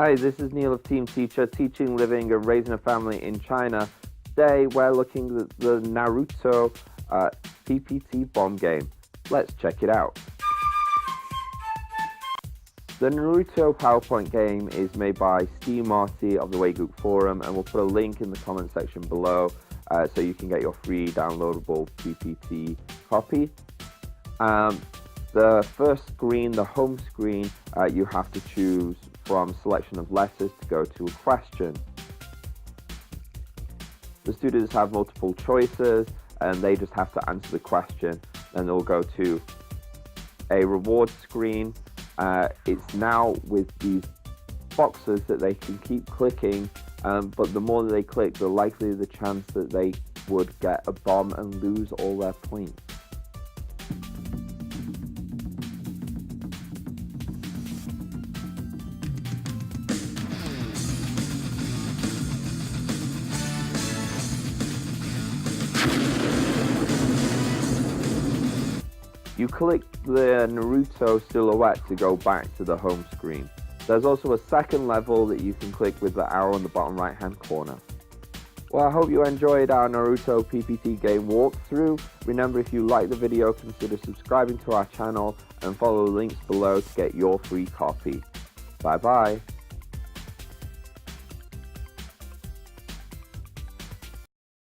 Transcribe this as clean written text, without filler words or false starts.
Hi, this is Neil of Team Teacher, teaching, living, and raising a family in China. Today we're looking at the Naruto PPT Baam game. Let's check it out. The Naruto PowerPoint game is made by Steve Marty of the Weigook Forum, and we'll put a link in the comment section below so you can get your free downloadable PPT copy. The first screen, the home screen, you have to choose from a selection of letters to go to a question. The students have multiple choices and they just have to answer the question. Then they'll go to a reward screen. It's now with these boxes that they can keep clicking, but the more that they click, the likelier the chance that they would get a bomb and lose all their points. You click the Naruto silhouette to go back to the home screen. There's also a second level that you can click with the arrow in the bottom right hand corner. Well, I hope you enjoyed our Naruto PPT game walkthrough. Remember, if you like the video, consider subscribing to our channel and follow the links below to get your free copy. Bye bye.